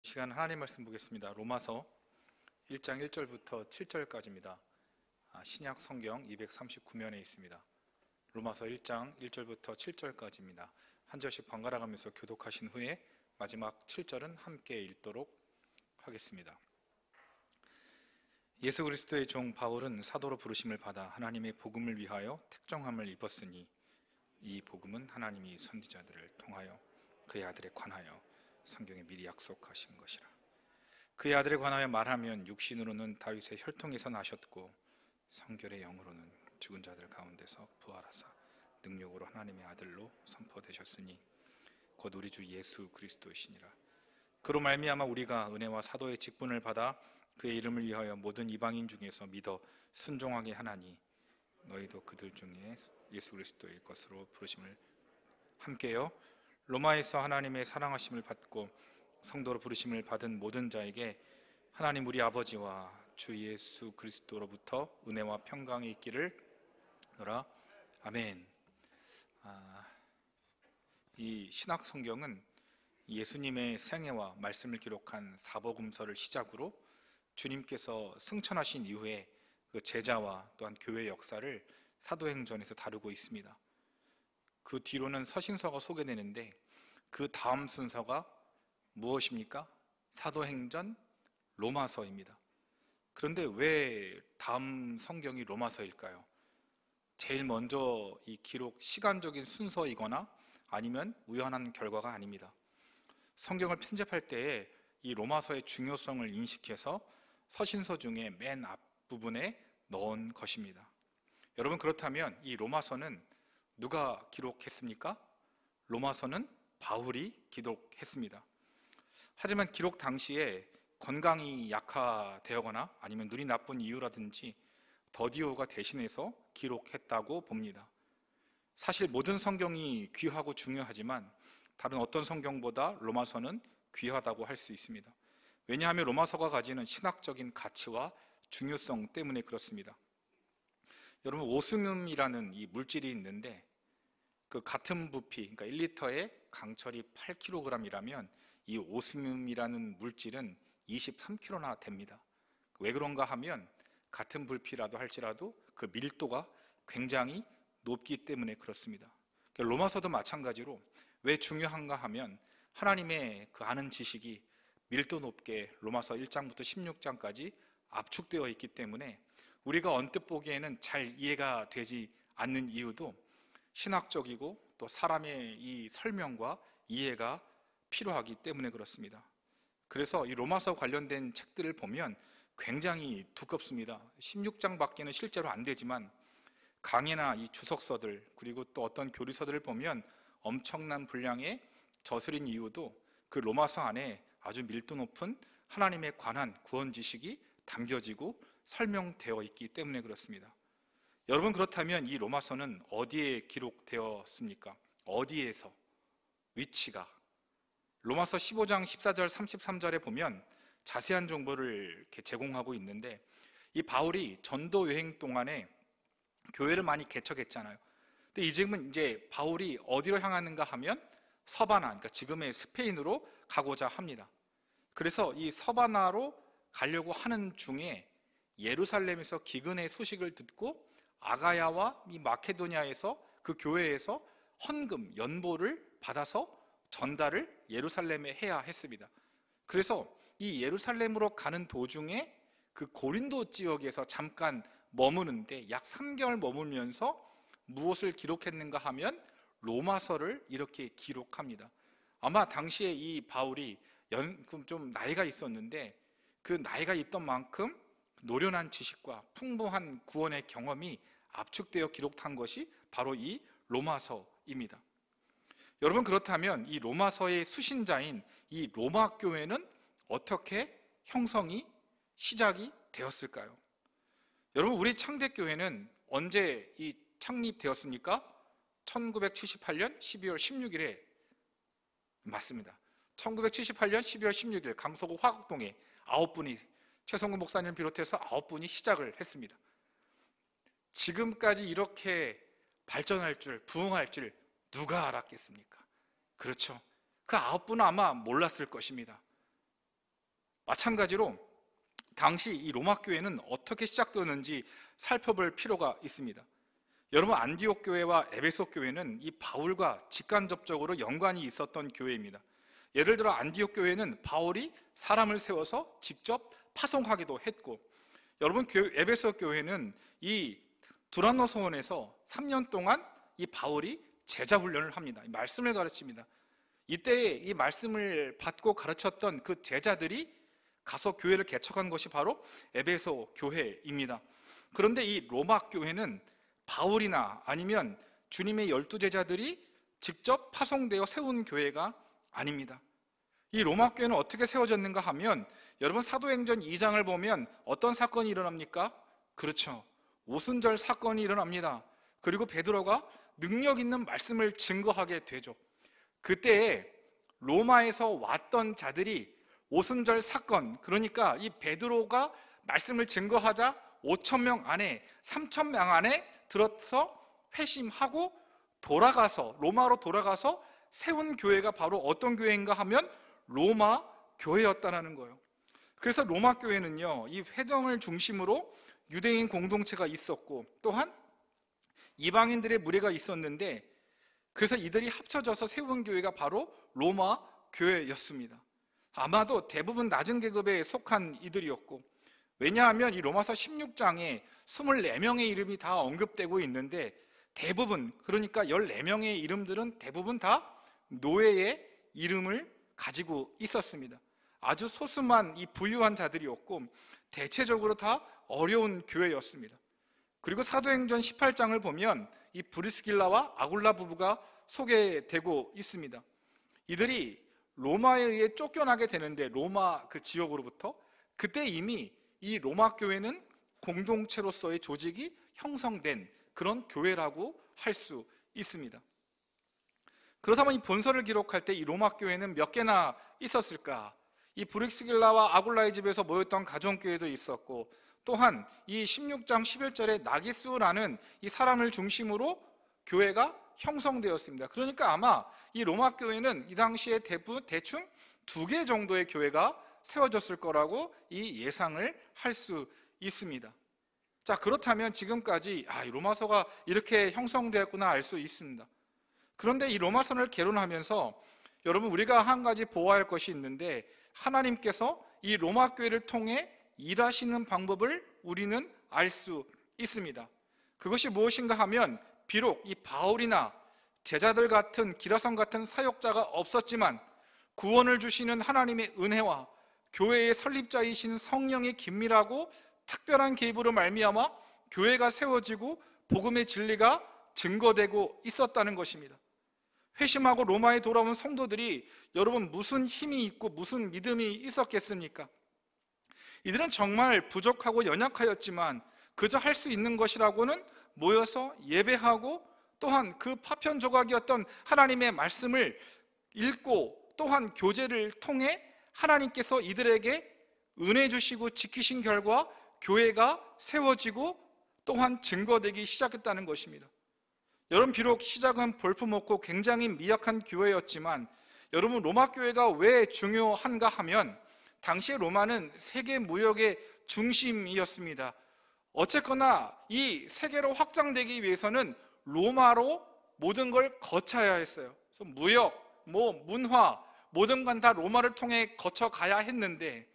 시간 하나님 말씀 보겠습니다. 로마서 1장 1절부터 7절까지입니다. 신약 성경 239면에 있습니다. 로마서 1장 1절부터 7절까지입니다. 한 절씩 번갈아 가면서 교독하신 후에 마지막 7절은 함께 읽도록 하겠습니다. 예수 그리스도의 종 바울은 사도로 부르심을 받아 하나님의 복음을 위하여 택정함을 입었으니 이 복음은 하나님이 선지자들을 통하여 그의 아들에 관하여 성경에 미리 약속하신 것이라. 그의 아들에 관하여 말하면 육신으로는 다윗의 혈통에서 나셨고 성결의 영으로는 죽은 자들 가운데서 부활하사 능력으로 하나님의 아들로 선포되셨으니 곧 우리 주 예수 그리스도이시니라. 그로 말미암아 우리가 은혜와 사도의 직분을 받아 그의 이름을 위하여 모든 이방인 중에서 믿어 순종하게 하나니 너희도 그들 중에 예수 그리스도의 것으로 부르심을 함께요 로마에서 하나님의 사랑하심을 받고 성도로 부르심을 받은 모든 자에게 하나님 우리 아버지와 주 예수 그리스도로부터 은혜와 평강이 있기를 노라. 아멘. 이 신약 성경은 예수님의 생애와 말씀을 기록한 사복음서를 시작으로 주님께서 승천하신 이후에 그 제자와 또한 교회 역사를 사도행전에서 다루고 있습니다. 그 뒤로는 서신서가 소개되는데 그 다음 순서가 무엇입니까? 사도행전, 로마서입니다. 그런데 왜 다음 성경이 로마서일까요? 제일 먼저 이 기록 시간적인 순서이거나 아니면 우연한 결과가 아닙니다. 성경을 편집할 때에 이 로마서의 중요성을 인식해서 서신서 중에 맨 앞부분에 넣은 것입니다. 여러분, 그렇다면 이 로마서는 누가 기록했습니까? 로마서는 바울이 기록했습니다. 하지만 기록 당시에 건강이 약화되거나 아니면 눈이 나쁜 이유라든지 더디오가 대신해서 기록했다고 봅니다. 사실 모든 성경이 귀하고 중요하지만 다른 어떤 성경보다 로마서는 귀하다고 할 수 있습니다. 왜냐하면 로마서가 가지는 신학적인 가치와 중요성 때문에 그렇습니다. 여러분, 오스뮴이라는 이 물질이 있는데 그 같은 부피, 그러니까 1리터에 강철이 8kg이라면 이 오스뮴이라는 물질은 23kg나 됩니다. 왜 그런가 하면 같은 부피라도 할지라도 그 밀도가 굉장히 높기 때문에 그렇습니다. 로마서도 마찬가지로 왜 중요한가 하면 하나님의 그 아는 지식이 밀도 높게 로마서 1장부터 16장까지 압축되어 있기 때문에 우리가 언뜻 보기에는 잘 이해가 되지 않는 이유도 신학적이고 또 사람의 이 설명과 이해가 필요하기 때문에 그렇습니다. 그래서 이 로마서 관련된 책들을 보면 굉장히 두껍습니다. 16장밖에는 실제로 안 되지만 강해나 이 주석서들 그리고 또 어떤 교리서들을 보면 엄청난 분량의 저술인 이유도 그 로마서 안에 아주 밀도 높은 하나님에 관한 구원 지식이 담겨지고 설명되어 있기 때문에 그렇습니다. 여러분, 그렇다면 이 로마서는 어디에 기록되었습니까? 어디에서? 위치가? 로마서 15장 14절 33절에 보면 자세한 정보를 이렇게 제공하고 있는데 이 바울이 전도 여행 동안에 교회를 많이 개척했잖아요. 근데 이제 바울이 어디로 향하는가 하면 서바나, 그러니까 지금의 스페인으로 가고자 합니다. 그래서 이 서바나로 가려고 하는 중에 예루살렘에서 기근의 소식을 듣고 아가야와 이 마케도니아에서 그 교회에서 헌금, 연보를 받아서 전달을 예루살렘에 해야 했습니다. 그래서 이 예루살렘으로 가는 도중에 그 고린도 지역에서 잠깐 머무는데 약 3개월 머물면서 무엇을 기록했는가 하면 로마서를 이렇게 기록합니다. 아마 당시에 이 바울이 좀 나이가 있었는데 그 나이가 있던 만큼 노련한 지식과 풍부한 구원의 경험이 압축되어 기록한 것이 바로 이 로마서입니다. 여러분, 그렇다면 이 로마서의 수신자인 이 로마 교회는 어떻게 형성이 시작이 되었을까요? 여러분, 우리 창대교회는 언제 이 창립되었습니까? 1978년 12월 16일에 맞습니다. 1978년 12월 16일 강서구 화곡동에 9분이, 최성근 목사님을 비롯해서 9분이 시작을 했습니다. 지금까지 이렇게 발전할 줄, 부흥할 줄 누가 알았겠습니까? 그렇죠. 그 9분은 아마 몰랐을 것입니다. 마찬가지로 당시 이 로마 교회는 어떻게 시작되었는지 살펴볼 필요가 있습니다. 여러분, 안디옥 교회와 에베소 교회는 이 바울과 직간접적으로 연관이 있었던 교회입니다. 예를 들어 안디옥 교회는 바울이 사람을 세워서 직접 파송하기도 했고, 여러분 에베소 교회는 이 두란노 소원에서 3년 동안 이 바울이 제자 훈련을 합니다. 말씀을 가르칩니다. 이때 이 말씀을 받고 가르쳤던 그 제자들이 가서 교회를 개척한 것이 바로 에베소 교회입니다. 그런데 이 로마 교회는 바울이나 아니면 주님의 12제자들이 직접 파송되어 세운 교회가 아닙니다. 이 로마 교회는 어떻게 세워졌는가 하면, 여러분 사도행전 2장을 보면 어떤 사건이 일어납니까? 그렇죠, 오순절 사건이 일어납니다. 그리고 베드로가 능력 있는 말씀을 증거하게 되죠. 그때 로마에서 왔던 자들이 오순절 사건, 그러니까 이 베드로가 말씀을 증거하자 5,000명 안에 3,000명 안에 들어서 회심하고 돌아가서 로마로 돌아가서 세운 교회가 바로 어떤 교회인가 하면 로마 교회였다는 거예요. 그래서 로마 교회는요, 이 회당을 중심으로 유대인 공동체가 있었고, 또한 이방인들의 무리가 있었는데, 그래서 이들이 합쳐져서 세운 교회가 바로 로마 교회였습니다. 아마도 대부분 낮은 계급에 속한 이들이었고, 왜냐하면 이 로마서 16장에 24명의 이름이 다 언급되고 있는데, 대부분, 그러니까 14명의 이름들은 대부분 다 노예의 이름을 가지고 있었습니다. 아주 소수만 이 부유한 자들이었고, 대체적으로 다 어려운 교회였습니다. 그리고 사도행전 18장을 보면 이 브리스길라와 아굴라 부부가 소개되고 있습니다. 이들이 로마에 의해 쫓겨나게 되는데, 로마 그 지역으로부터, 그때 이미 이 로마 교회는 공동체로서의 조직이 형성된 그런 교회라고 할 수 있습니다. 그렇다면 이 본서를 기록할 때 이 로마 교회는 몇 개나 있었을까? 이 브리스길라와 아굴라의 집에서 모였던 가정교회도 있었고, 또한 이 16장 11절에 나기스라는 이 사람을 중심으로 교회가 형성되었습니다. 그러니까 아마 이 로마 교회는 이 당시에 대충 2개 정도의 교회가 세워졌을 거라고 이 예상을 할 수 있습니다. 자, 그렇다면 지금까지 이 로마서가 이렇게 형성되었구나 알 수 있습니다. 그런데 이 로마서를 개론하면서 여러분, 우리가 한 가지 보아야 할 것이 있는데, 하나님께서 이 로마 교회를 통해 일하시는 방법을 우리는 알 수 있습니다. 그것이 무엇인가 하면, 비록 이 바울이나 제자들 같은 기라성 같은 사역자가 없었지만 구원을 주시는 하나님의 은혜와 교회의 설립자이신 성령의 긴밀하고 특별한 개입으로 말미암아 교회가 세워지고 복음의 진리가 증거되고 있었다는 것입니다. 회심하고 로마에 돌아온 성도들이 여러분 무슨 힘이 있고 무슨 믿음이 있었겠습니까? 이들은 정말 부족하고 연약하였지만 그저 할 수 있는 것이라고는 모여서 예배하고, 또한 그 파편 조각이었던 하나님의 말씀을 읽고, 또한 교제를 통해 하나님께서 이들에게 은혜 주시고 지키신 결과 교회가 세워지고 또한 증거되기 시작했다는 것입니다. 여러분, 비록 시작은 볼품없고 굉장히 미약한 교회였지만, 여러분 로마 교회가 왜 중요한가 하면, 당시의 로마는 세계 무역의 중심이었습니다. 어쨌거나 이 세계로 확장되기 위해서는 로마로 모든 걸 거쳐야 했어요. 그래서 무역, 문화, 모든 건 다 로마를 통해 거쳐가야 했는데,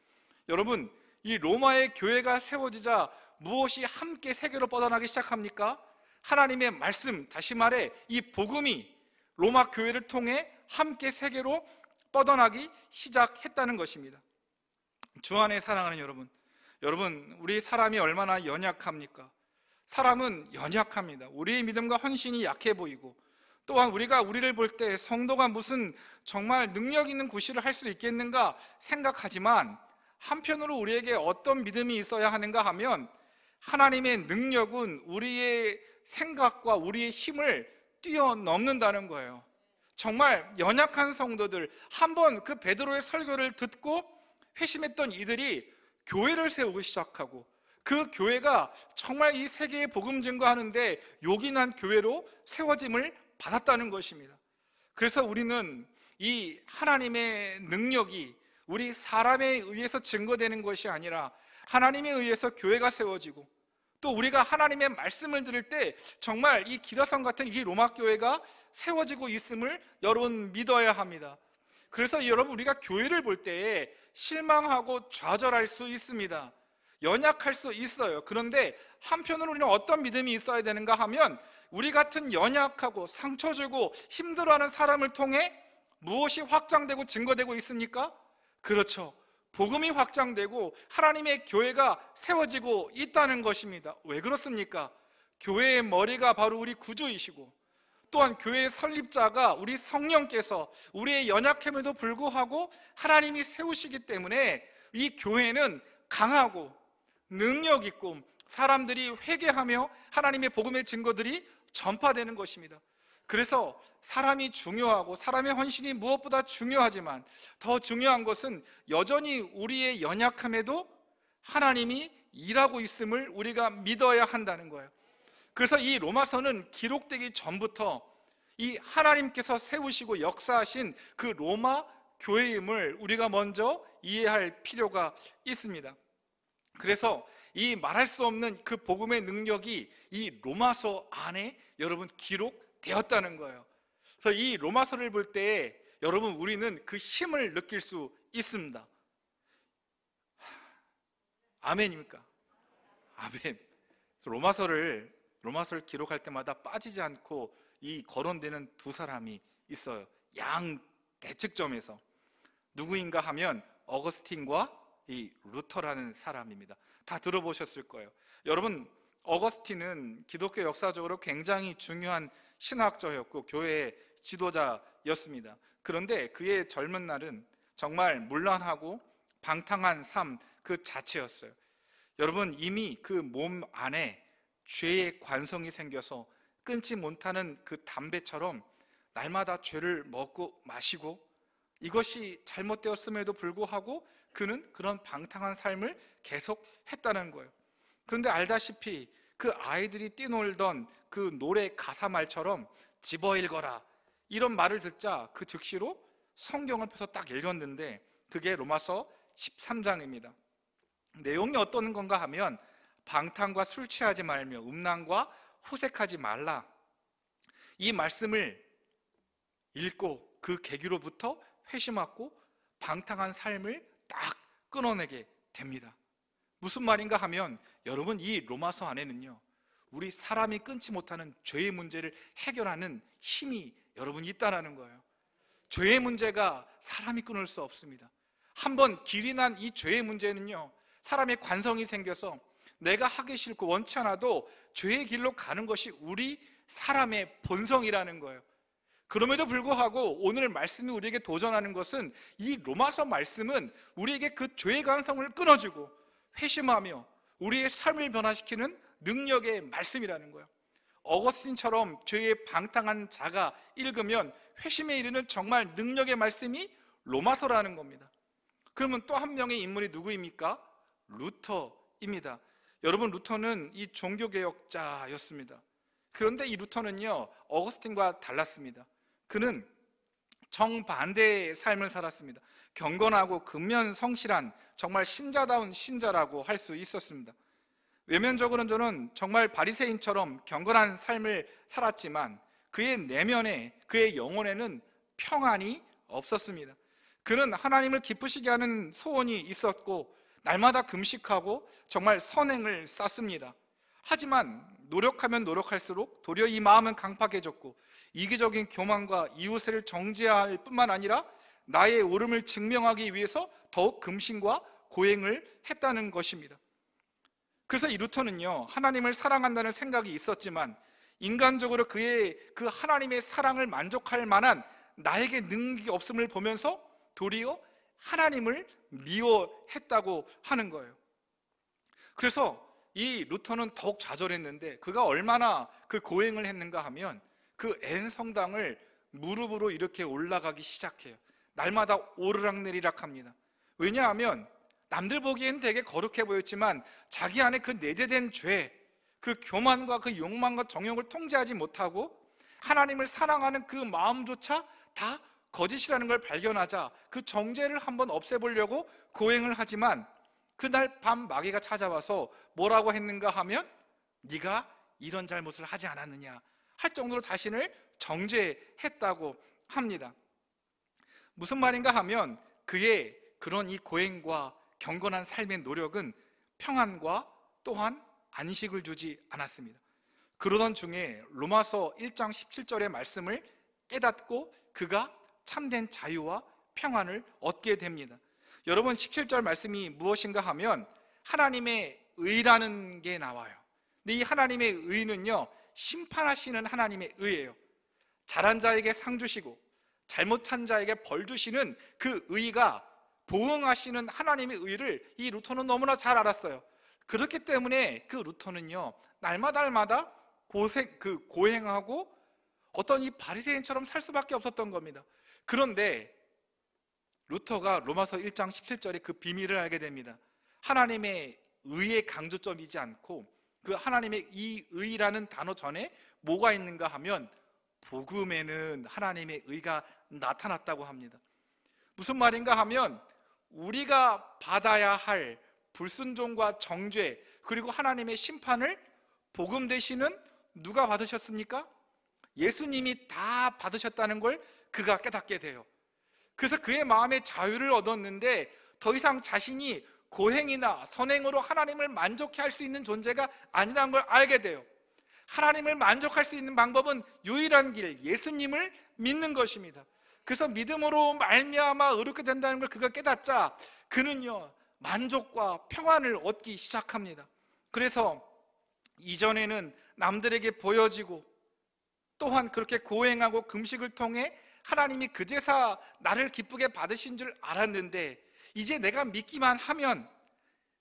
여러분 이 로마의 교회가 세워지자 무엇이 함께 세계로 뻗어나기 시작합니까? 하나님의 말씀, 다시 말해 이 복음이 로마 교회를 통해 함께 세계로 뻗어나기 시작했다는 것입니다. 주 안에 사랑하는 여러분, 우리 사람이 얼마나 연약합니까? 사람은 연약합니다. 우리의 믿음과 헌신이 약해 보이고, 또한 우리가 우리를 볼 때 성도가 무슨 정말 능력 있는 구실을 할 수 있겠는가 생각하지만, 한편으로 우리에게 어떤 믿음이 있어야 하는가 하면, 하나님의 능력은 우리의 생각과 우리의 힘을 뛰어넘는다는 거예요. 정말 연약한 성도들, 한번 그 베드로의 설교를 듣고 회심했던 이들이 교회를 세우기 시작하고, 그 교회가 정말 이 세계에 복음 증거하는데 요긴한 교회로 세워짐을 받았다는 것입니다. 그래서 우리는 이 하나님의 능력이 우리 사람에 의해서 증거되는 것이 아니라 하나님에 의해서 교회가 세워지고, 또 우리가 하나님의 말씀을 들을 때 정말 이 기라성 같은 이 로마 교회가 세워지고 있음을 여러분 믿어야 합니다. 그래서 여러분, 우리가 교회를 볼 때에 실망하고 좌절할 수 있습니다. 연약할 수 있어요. 그런데 한편으로 우리는 어떤 믿음이 있어야 되는가 하면, 우리 같은 연약하고 상처 주고 힘들어하는 사람을 통해 무엇이 확장되고 증거되고 있습니까? 그렇죠. 복음이 확장되고 하나님의 교회가 세워지고 있다는 것입니다. 왜 그렇습니까? 교회의 머리가 바로 우리 구주이시고, 또한 교회의 설립자가 우리 성령께서 우리의 연약함에도 불구하고 하나님이 세우시기 때문에 이 교회는 강하고 능력 있고 사람들이 회개하며 하나님의 복음의 증거들이 전파되는 것입니다. 그래서 사람이 중요하고 사람의 헌신이 무엇보다 중요하지만, 더 중요한 것은 여전히 우리의 연약함에도 하나님이 일하고 있음을 우리가 믿어야 한다는 거예요. 그래서 이 로마서는 기록되기 전부터 이 하나님께서 세우시고 역사하신 그 로마 교회임을 우리가 먼저 이해할 필요가 있습니다. 그래서 이 말할 수 없는 그 복음의 능력이 이 로마서 안에 여러분 기록되었다는 거예요. 그래서 이 로마서를 볼 때 여러분, 우리는 그 힘을 느낄 수 있습니다. 아멘입니까? 아멘. 로마서를 기록할 때마다 빠지지 않고 이 거론되는 두 사람이 있어요. 양 대측점에서. 누구인가 하면 어거스틴과 이 루터라는 사람입니다. 다 들어보셨을 거예요. 여러분, 어거스틴은 기독교 역사적으로 굉장히 중요한 신학자였고 교회의 지도자였습니다. 그런데 그의 젊은 날은 정말 문란하고 방탕한 삶 그 자체였어요. 여러분, 이미 그 몸 안에 죄의 관성이 생겨서 끊지 못하는 그 담배처럼 날마다 죄를 먹고 마시고, 이것이 잘못되었음에도 불구하고 그는 그런 방탕한 삶을 계속 했다는 거예요. 그런데 알다시피 그 아이들이 뛰놀던 그 노래 가사 말처럼 집어 읽어라, 이런 말을 듣자 그 즉시로 성경을 펴서 딱 읽었는데, 그게 로마서 13장입니다. 내용이 어떤 건가 하면, 방탕과 술 취하지 말며 음란과 호색하지 말라, 이 말씀을 읽고 그 계기로부터 회심하고 방탕한 삶을 딱 끊어내게 됩니다. 무슨 말인가 하면, 여러분, 이 로마서 안에는요, 우리 사람이 끊지 못하는 죄의 문제를 해결하는 힘이 여러분 있다라는 거예요. 죄의 문제가 사람이 끊을 수 없습니다. 한번 길이 난 이 죄의 문제는요, 사람의 관성이 생겨서 내가 하기 싫고 원치 않아도 죄의 길로 가는 것이 우리 사람의 본성이라는 거예요. 그럼에도 불구하고 오늘 말씀이 우리에게 도전하는 것은, 이 로마서 말씀은 우리에게 그 죄의 관성을 끊어주고 회심하며 우리의 삶을 변화시키는 능력의 말씀이라는 거예요. 어거스틴처럼 죄의 방탕한 자가 읽으면 회심에 이르는 정말 능력의 말씀이 로마서라는 겁니다. 그러면 또 한 명의 인물이 누구입니까? 루터입니다. 여러분, 루터는 이 종교개혁자였습니다. 그런데 이 루터는요, 어거스틴과 달랐습니다. 그는 정반대의 삶을 살았습니다. 경건하고 근면성실한 정말 신자다운 신자라고 할 수 있었습니다. 외면적으로는 저는 정말 바리새인처럼 경건한 삶을 살았지만, 그의 내면에, 그의 영혼에는 평안이 없었습니다. 그는 하나님을 기쁘시게 하는 소원이 있었고 날마다 금식하고 정말 선행을 쌓습니다. 하지만 노력하면 노력할수록 도리어 이 마음은 강팍해졌고, 이기적인 교만과 이웃을 정죄할 뿐만 아니라 나의 옳음을 증명하기 위해서 더욱 금신과 고행을 했다는 것입니다. 그래서 이 루터는요, 하나님을 사랑한다는 생각이 있었지만 인간적으로 그의 그 하나님의 사랑을 만족할 만한 나에게 능력이 없음을 보면서 도리어 하나님을 미워했다고 하는 거예요. 그래서 이 루터는 더욱 좌절했는데, 그가 얼마나 그 고행을 했는가 하면 그 N성당을 무릎으로 이렇게 올라가기 시작해요. 날마다 오르락내리락 합니다. 왜냐하면 남들 보기엔 되게 거룩해 보였지만 자기 안에 그 내재된 죄, 그 교만과 그 욕망과 정욕을 통제하지 못하고 하나님을 사랑하는 그 마음조차 다 거짓이라는 걸 발견하자 그 정죄를 한번 없애보려고 고행을 하지만 그날 밤 마귀가 찾아와서 뭐라고 했는가 하면 네가 이런 잘못을 하지 않았느냐 할 정도로 자신을 정죄했다고 합니다. 무슨 말인가 하면 그의 그런 이 고행과 경건한 삶의 노력은 평안과 또한 안식을 주지 않았습니다. 그러던 중에 로마서 1장 17절의 말씀을 깨닫고 그가 참된 자유와 평안을 얻게 됩니다. 여러분 17절 말씀이 무엇인가 하면 하나님의 의라는 게 나와요. 근데 이 하나님의 의는요, 심판하시는 하나님의 의예요. 잘한 자에게 상 주시고 잘못한 자에게 벌 주시는 그 의가 보응하시는 하나님의 의를 이 루터는 너무나 잘 알았어요. 그렇기 때문에 그 루터는요, 날마다 고행하고 어떤 이 바리새인처럼 살 수밖에 없었던 겁니다. 그런데 루터가 로마서 1장 17절에 그 비밀을 알게 됩니다. 하나님의 의의 강조점이지 않고 그 하나님의 이 의라는 단어 전에 뭐가 있는가 하면 복음에는 하나님의 의가 나타났다고 합니다. 무슨 말인가 하면 우리가 받아야 할 불순종과 정죄 그리고 하나님의 심판을 복음 되시는 누가 받으셨습니까? 예수님이 다 받으셨다는 걸 그가 깨닫게 돼요. 그래서 그의 마음에 자유를 얻었는데 더 이상 자신이 고행이나 선행으로 하나님을 만족해 할 수 있는 존재가 아니라는 걸 알게 돼요. 하나님을 만족할 수 있는 방법은 유일한 길, 예수님을 믿는 것입니다. 그래서 믿음으로 말미암아 의롭게 된다는 걸 그가 깨닫자 그는요, 만족과 평안을 얻기 시작합니다. 그래서 이전에는 남들에게 보여지고 또한 그렇게 고행하고 금식을 통해 하나님이 그제서 나를 기쁘게 받으신 줄 알았는데 이제 내가 믿기만 하면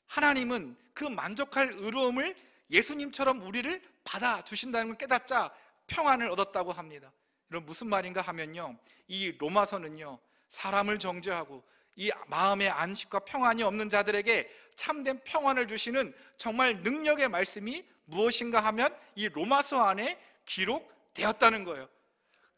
하나님은 그 만족할 의로움을 예수님처럼 우리를 받아주신다는 걸 깨닫자 평안을 얻었다고 합니다. 여러분 무슨 말인가 하면요, 이 로마서는요, 사람을 정죄하고 이 마음의 안식과 평안이 없는 자들에게 참된 평안을 주시는 정말 능력의 말씀이 무엇인가 하면 이 로마서 안에 기록되었다는 거예요.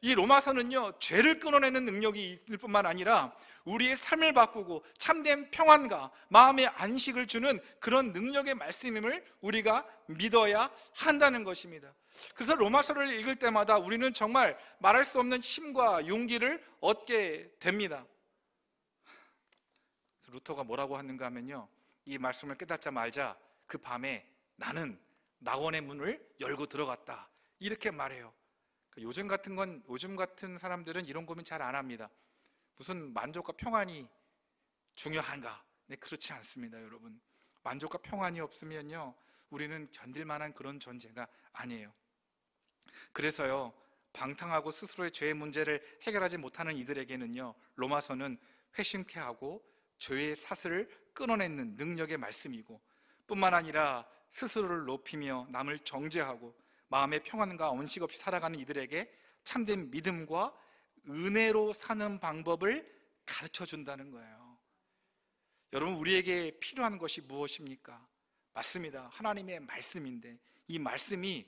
이 로마서는요, 죄를 끊어내는 능력이 있을 뿐만 아니라 우리의 삶을 바꾸고 참된 평안과 마음의 안식을 주는 그런 능력의 말씀임을 우리가 믿어야 한다는 것입니다. 그래서 로마서를 읽을 때마다 우리는 정말 말할 수 없는 힘과 용기를 얻게 됩니다. 루터가 뭐라고 하는가 하면요, 이 말씀을 깨닫자마자 그 밤에 나는 낙원의 문을 열고 들어갔다 이렇게 말해요. 요즘 같은 사람들은 이런 고민 잘 안 합니다. 무슨 만족과 평안이 중요한가? 네, 그렇지 않습니다, 여러분. 만족과 평안이 없으면요, 우리는 견딜 만한 그런 존재가 아니에요. 그래서요, 방탕하고 스스로의 죄의 문제를 해결하지 못하는 이들에게는요, 로마서는 회심케 하고 죄의 사슬을 끊어내는 능력의 말씀이고, 뿐만 아니라 스스로를 높이며 남을 정죄하고 마음의 평안과 언식 없이 살아가는 이들에게 참된 믿음과 은혜로 사는 방법을 가르쳐 준다는 거예요. 여러분, 우리에게 필요한 것이 무엇입니까? 맞습니다. 하나님의 말씀인데 이 말씀이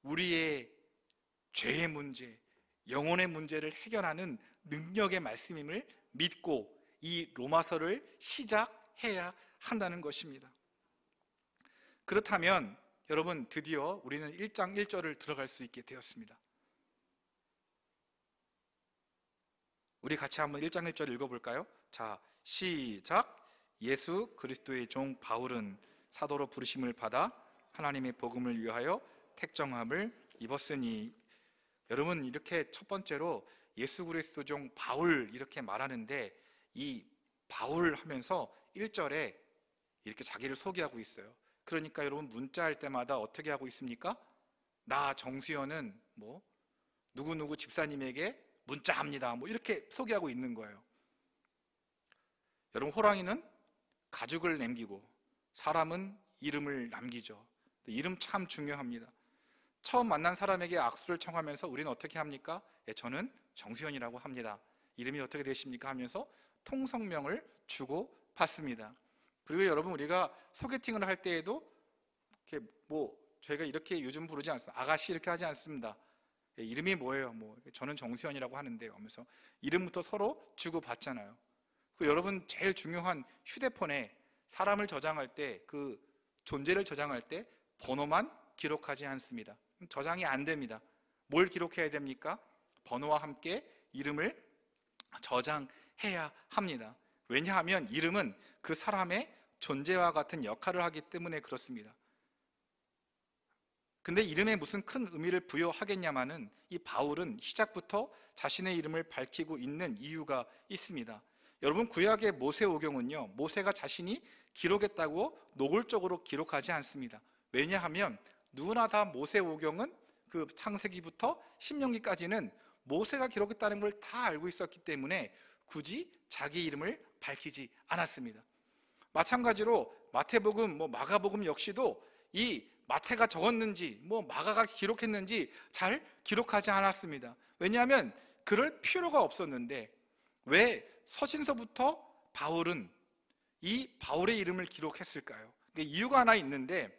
우리의 죄의 문제, 영혼의 문제를 해결하는 능력의 말씀임을 믿고 이 로마서를 시작해야 한다는 것입니다. 그렇다면 여러분, 드디어 우리는 1장 1절을 들어갈 수 있게 되었습니다. 우리 같이 한번 1장 1절 읽어볼까요? 자, 시작. 예수 그리스도의 종 바울은 사도로 부르심을 받아 하나님의 복음을 위하여 택정함을 입었으니. 여러분, 이렇게 첫 번째로 예수 그리스도 종 바울 이렇게 말하는데 이 바울 하면서 1절에 이렇게 자기를 소개하고 있어요. 그러니까 여러분, 문자할 때마다 어떻게 하고 있습니까? 나 정수현은 뭐 누구누구 집사님에게 문자합니다, 뭐 이렇게 소개하고 있는 거예요. 여러분, 호랑이는 가죽을 남기고 사람은 이름을 남기죠. 이름 참 중요합니다. 처음 만난 사람에게 악수를 청하면서 우리는 어떻게 합니까? 저는 정수현이라고 합니다. 이름이 어떻게 되십니까? 하면서 통성명을 주고 받습니다. 그리고 여러분, 우리가 소개팅을 할 때에도 이렇게 저희가 이렇게 요즘 부르지 않습니다. 아가씨 이렇게 하지 않습니다. 이름이 뭐예요? 저는 정수현이라고 하는데요 하면서 이름부터 서로 주고받잖아요. 여러분, 제일 중요한 휴대폰에 사람을 저장할 때, 그 존재를 저장할 때 번호만 기록하지 않습니다. 저장이 안 됩니다. 뭘 기록해야 됩니까? 번호와 함께 이름을 저장해야 합니다. 왜냐하면 이름은 그 사람의 존재와 같은 역할을 하기 때문에 그렇습니다. 근데 이름에 무슨 큰 의미를 부여하겠냐마는 이 바울은 시작부터 자신의 이름을 밝히고 있는 이유가 있습니다. 여러분, 구약의 모세오경은요, 모세가 자신이 기록했다고 노골적으로 기록하지 않습니다. 왜냐하면 누구나 다 모세오경은 그 창세기부터 신명기까지는 모세가 기록했다는 걸 다 알고 있었기 때문에 굳이 자기 이름을 밝히지 않았습니다. 마찬가지로 마태복음, 마가복음 역시도 이 마태가 적었는지 마가가 기록했는지 잘 기록하지 않았습니다. 왜냐하면 그럴 필요가 없었는데 왜 서신서부터 바울은 이 바울의 이름을 기록했을까요? 이유가 하나 있는데,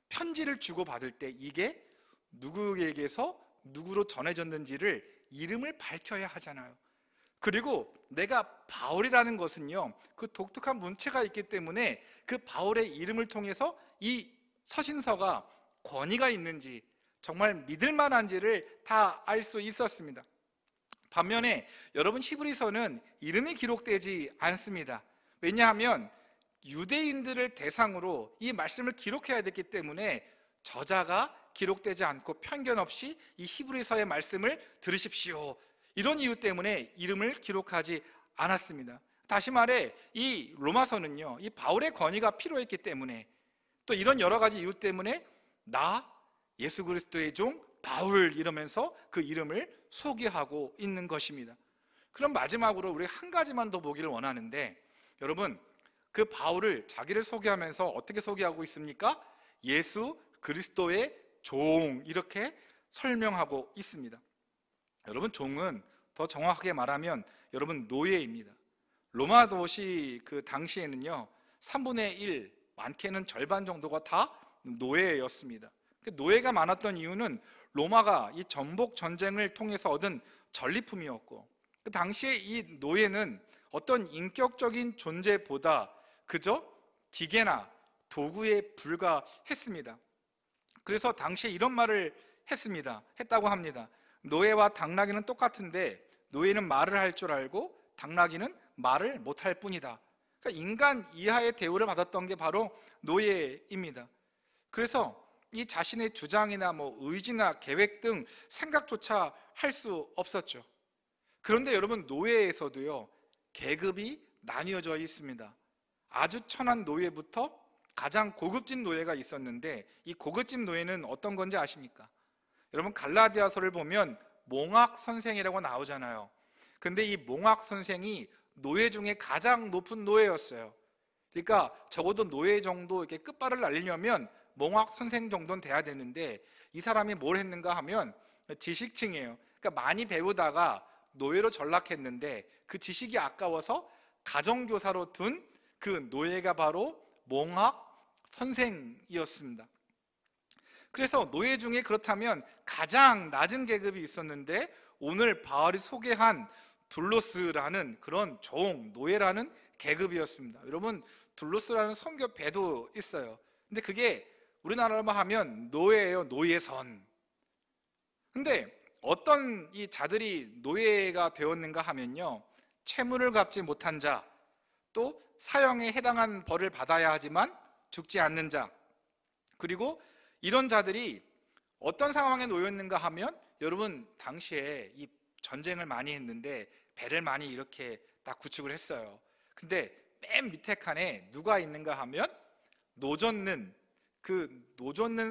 편지를 주고받을 때 이게 누구에게서 누구로 전해졌는지를 이름을 밝혀야 하잖아요. 그리고 내가 바울이라는 것은요, 그 독특한 문체가 있기 때문에 그 바울의 이름을 통해서 이 서신서가 권위가 있는지 정말 믿을 만한지를 다 알 수 있었습니다. 반면에 여러분, 히브리서는 이름이 기록되지 않습니다. 왜냐하면 유대인들을 대상으로 이 말씀을 기록해야 됐기 때문에 저자가 기록되지 않고 편견 없이 이 히브리서의 말씀을 들으십시오, 이런 이유 때문에 이름을 기록하지 않았습니다. 다시 말해 이 로마서는요, 이 바울의 권위가 필요했기 때문에, 또 이런 여러 가지 이유 때문에 나 예수 그리스도의 종 바울 이러면서 그 이름을 소개하고 있는 것입니다. 그럼 마지막으로 우리 한 가지만 더 보기를 원하는데, 여러분, 그 바울을 자기를 소개하면서 어떻게 소개하고 있습니까? 예수 그리스도의 종, 이렇게 설명하고 있습니다. 여러분, 종은 더 정확하게 말하면 여러분 노예입니다. 로마 도시 그 당시에는요 3분의 1, 많게는 절반 정도가 다 노예였습니다. 노예가 많았던 이유는 로마가 이 전복 전쟁을 통해서 얻은 전리품이었고, 그 당시에 이 노예는 어떤 인격적인 존재보다 그저 기계나 도구에 불과했습니다. 그래서 당시에 이런 말을 했다고 합니다. 노예와 당나귀는 똑같은데 노예는 말을 할 줄 알고 당나귀는 말을 못할 뿐이다. 그러니까 인간 이하의 대우를 받았던 게 바로 노예입니다. 그래서 이 자신의 주장이나 의지나 계획 등 생각조차 할 수 없었죠. 그런데 여러분, 노예에서도요 계급이 나뉘어져 있습니다. 아주 천한 노예부터 가장 고급진 노예가 있었는데, 이 고급진 노예는 어떤 건지 아십니까? 여러분, 갈라디아서를 보면 몽학 선생이라고 나오잖아요. 근데 이 몽학 선생이 노예 중에 가장 높은 노예였어요. 그러니까 적어도 노예 정도 이렇게 끝발을 날리려면 몽학 선생 정도는 돼야 되는데, 이 사람이 뭘 했는가 하면 지식층이에요. 그러니까 많이 배우다가 노예로 전락했는데 그 지식이 아까워서 가정교사로 둔 그 노예가 바로 몽학 선생이었습니다. 그래서 노예 중에 그렇다면 가장 낮은 계급이 있었는데, 오늘 바울이 소개한 둘로스라는 그런 종, 노예라는 계급이었습니다. 여러분, 둘로스라는 성교 배도 있어요. 근데 그게 우리나라로 하면 노예예요, 노예선. 근데 어떤 이 자들이 노예가 되었는가 하면요, 채무를 갚지 못한 자, 또 사형에 해당한 벌을 받아야 하지만 죽지 않는 자, 그리고 이런 자들이 어떤 상황에 놓였는가 하면, 여러분, 당시에 이 전쟁을 많이 했는데 배를 많이 이렇게 딱 구축을 했어요. 근데 맨 밑에 칸에 누가 있는가 하면 노젓는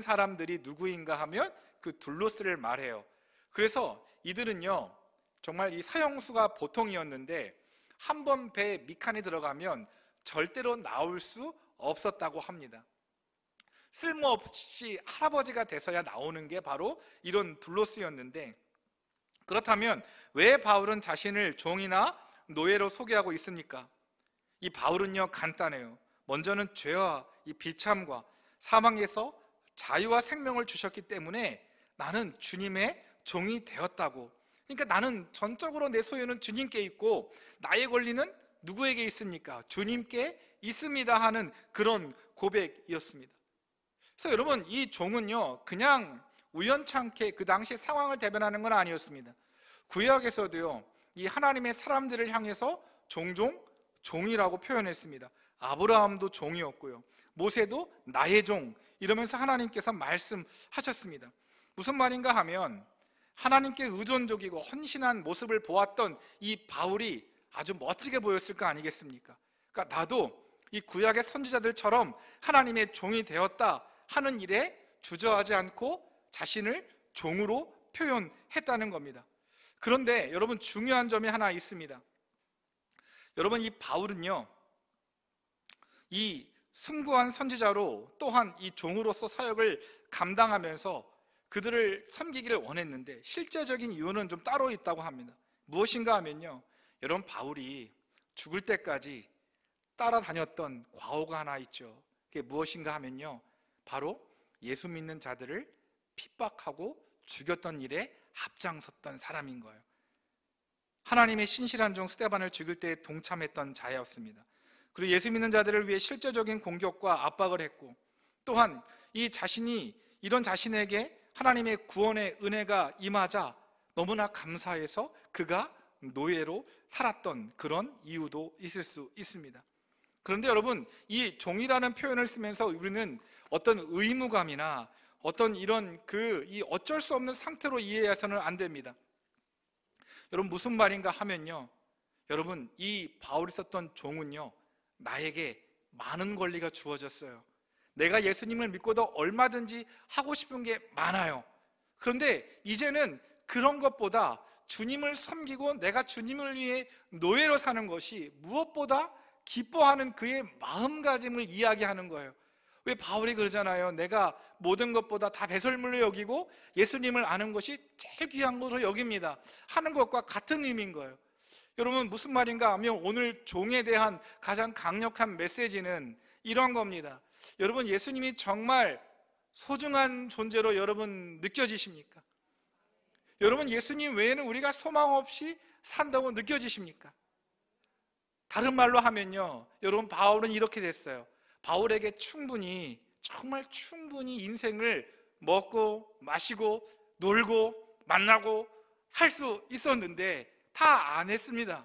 사람들이 누구인가 하면 그 둘로스를 말해요. 그래서 이들은요 정말 이 사형수가 보통이었는데 한 번 배 밑칸에 들어가면 절대로 나올 수 없었다고 합니다. 쓸모없이 할아버지가 돼서야 나오는 게 바로 이런 둘로스였는데, 그렇다면 왜 바울은 자신을 종이나 노예로 소개하고 있습니까? 이 바울은요 간단해요. 먼저는 죄와 이 비참과 사망에서 자유와 생명을 주셨기 때문에 나는 주님의 종이 되었다고. 그러니까 나는 전적으로 내 소유는 주님께 있고 나의 권리는 누구에게 있습니까? 주님께 있습니다 하는 그런 고백이었습니다. 그래서 여러분, 이 종은요 그냥 우연찮게 그 당시 상황을 대변하는 건 아니었습니다. 구약에서도요 이 하나님의 사람들을 향해서 종종 종이라고 표현했습니다. 아브라함도 종이었고요, 모세도 나의 종 이러면서 하나님께서 말씀하셨습니다. 무슨 말인가 하면 하나님께 의존적이고 헌신한 모습을 보았던 이 바울이 아주 멋지게 보였을 거 아니겠습니까? 그러니까 나도 이 구약의 선지자들처럼 하나님의 종이 되었다 하는 일에 주저하지 않고 자신을 종으로 표현했다는 겁니다. 그런데 여러분, 중요한 점이 하나 있습니다. 여러분, 이 바울은요 이 숭고한 선지자로 또한 이 종으로서 사역을 감당하면서 그들을 섬기기를 원했는데 실제적인 이유는 좀 따로 있다고 합니다. 무엇인가 하면요, 여러분, 바울이 죽을 때까지 따라다녔던 과오가 하나 있죠. 그게 무엇인가 하면요, 바로 예수 믿는 자들을 핍박하고 죽였던 일에 앞장섰던 사람인 거예요. 하나님의 신실한 종 스데반을 죽일 때 동참했던 자였습니다. 그리고 예수 믿는 자들을 위해 실제적인 공격과 압박을 했고, 또한 이 자신이 이런 자신에게 하나님의 구원의 은혜가 임하자 너무나 감사해서 그가 노예로 살았던 그런 이유도 있을 수 있습니다. 그런데 여러분, 이 종이라는 표현을 쓰면서 우리는 어떤 의무감이나 어떤 이런 이 어쩔 수 없는 상태로 이해해서는 안 됩니다. 여러분, 무슨 말인가 하면요, 여러분, 이 바울이 썼던 종은요 나에게 많은 권리가 주어졌어요. 내가 예수님을 믿고도 얼마든지 하고 싶은 게 많아요. 그런데 이제는 그런 것보다 주님을 섬기고 내가 주님을 위해 노예로 사는 것이 무엇보다 기뻐하는 그의 마음가짐을 이야기하는 거예요. 왜 바울이 그러잖아요. 내가 모든 것보다 다 배설물로 여기고 예수님을 아는 것이 제일 귀한 것으로 여깁니다 하는 것과 같은 의미인 거예요. 여러분, 무슨 말인가 하면 오늘 종에 대한 가장 강력한 메시지는 이런 겁니다. 여러분, 예수님이 정말 소중한 존재로 여러분 느껴지십니까? 여러분, 예수님 외에는 우리가 소망 없이 산다고 느껴지십니까? 다른 말로 하면요, 여러분, 바울은 이렇게 됐어요. 바울에게 정말 충분히 인생을 먹고 마시고 놀고 만나고 할 수 있었는데 다 안 했습니다.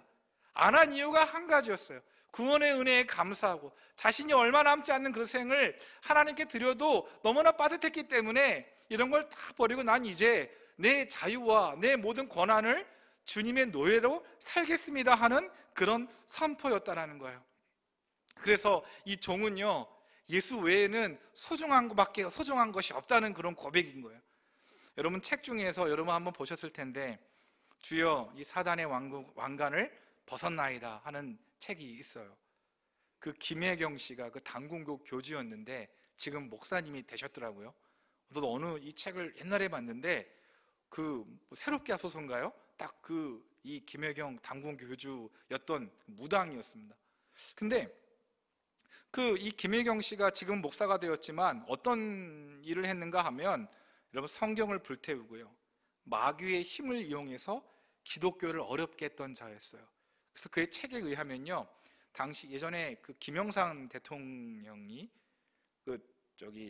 안 한 이유가 한 가지였어요. 구원의 은혜에 감사하고 자신이 얼마 남지 않는 그 생을 하나님께 드려도 너무나 빠듯했기 때문에 이런 걸 다 버리고 난 이제 내 자유와 내 모든 권한을 주님의 노예로 살겠습니다 하는 그런 선포였다라는 거예요. 그래서 이 종은요 예수 외에는 소중한 것이 없다는 그런 고백인 거예요. 여러분, 책 중에서 여러분 한번 보셨을 텐데 주여 이 사단의 왕관을 벗었나이다 하는 책이 있어요. 그 김혜경 씨가 그 당군교 교주였는데 지금 목사님이 되셨더라고요. 저도 이 책을 옛날에 봤는데 새롭게 하소서인가요? 딱 이 김혜경 당군교 교주였던 무당이었습니다. 근데 이 김혜경 씨가 지금 목사가 되었지만 어떤 일을 했는가 하면 여러분, 성경을 불태우고요, 마귀의 힘을 이용해서 기독교를 어렵게 했던 자였어요. 그래서 그의 책에 의하면요, 당시 예전에 김영삼 대통령이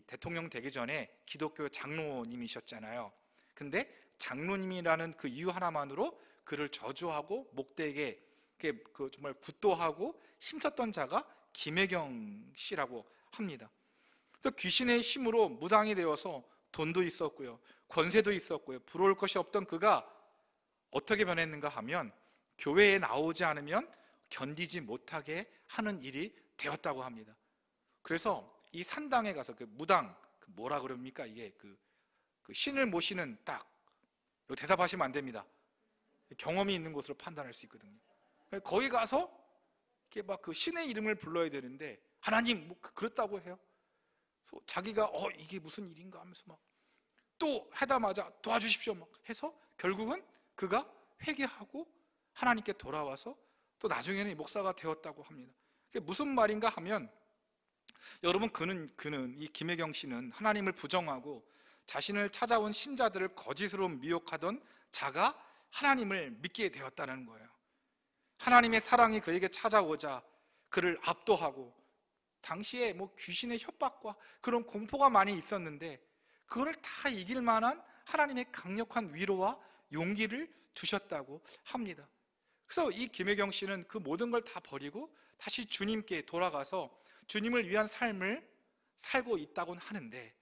대통령 되기 전에 기독교 장로님이셨잖아요. 근데 장로님이라는 그 이유 하나만으로 그를 저주하고 목대게 정말 굿도하고 힘썼던 자가 김혜경 씨라고 합니다. 그래서 귀신의 힘으로 무당이 되어서 돈도 있었고요, 권세도 있었고요, 부러울 것이 없던 그가 어떻게 변했는가 하면 교회에 나오지 않으면 견디지 못하게 하는 일이 되었다고 합니다. 그래서 이 산당에 가서 무당, 뭐라 그럽니까? 이게 신을 모시는 이거 대답하시면 안 됩니다. 경험이 있는 것으로 판단할 수 있거든요. 거기 가서 이렇게 막 신의 이름을 불러야 되는데 하나님 그렇다고 해요. 그래서 자기가 이게 무슨 일인가 하면서 막 또 하다마자 도와주십시오 막 해서 결국은 그가 회개하고 하나님께 돌아와서 또 나중에는 목사가 되었다고 합니다. 그게 무슨 말인가 하면 여러분, 이 김혜경 씨는 하나님을 부정하고 자신을 찾아온 신자들을 거짓으로 미혹하던 자가 하나님을 믿게 되었다는 거예요. 하나님의 사랑이 그에게 찾아오자 그를 압도하고, 당시에 귀신의 협박과 그런 공포가 많이 있었는데 그거를 다 이길 만한 하나님의 강력한 위로와 용기를 주셨다고 합니다. 그래서 이 김혜경 씨는 그 모든 걸 다 버리고 다시 주님께 돌아가서 주님을 위한 삶을 살고 있다곤 하는데,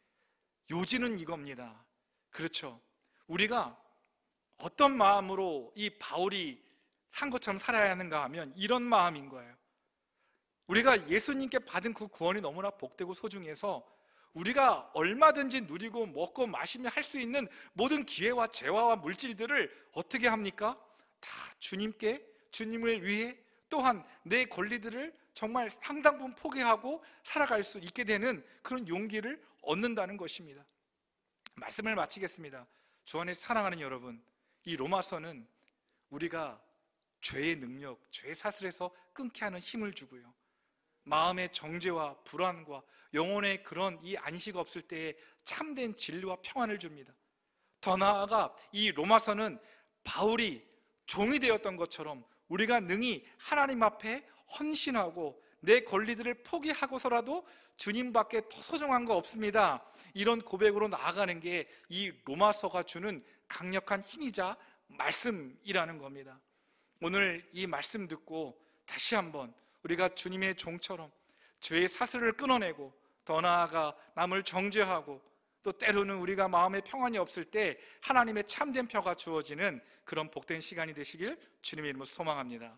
요지는 이겁니다. 그렇죠. 우리가 어떤 마음으로 이 바울이 산 것처럼 살아야 하는가 하면 이런 마음인 거예요. 우리가 예수님께 받은 그 구원이 너무나 복되고 소중해서 우리가 얼마든지 누리고 먹고 마시며 할 수 있는 모든 기회와 재화와 물질들을 어떻게 합니까? 다 주님을 위해, 또한 내 권리들을 정말 상당 부분 포기하고 살아갈 수 있게 되는 그런 용기를 얻는다는 것입니다. 말씀을 마치겠습니다. 주 안에 사랑하는 여러분, 이 로마서는 우리가 죄의 능력, 죄 사슬에서 끊게 하는 힘을 주고요, 마음의 정죄와 불안과 영혼의 그런 이 안식 없을 때에 참된 진리와 평안을 줍니다. 더 나아가 이 로마서는 바울이 종이 되었던 것처럼 우리가 능히 하나님 앞에 헌신하고 내 권리들을 포기하고서라도 주님밖에 더 소중한 거 없습니다, 이런 고백으로 나아가는 게 이 로마서가 주는 강력한 힘이자 말씀이라는 겁니다. 오늘 이 말씀 듣고 다시 한번 우리가 주님의 종처럼 죄의 사슬을 끊어내고, 더 나아가 남을 정죄하고, 또 때로는 우리가 마음에 평안이 없을 때 하나님의 참된 표가 주어지는 그런 복된 시간이 되시길 주님의 이름으로 소망합니다.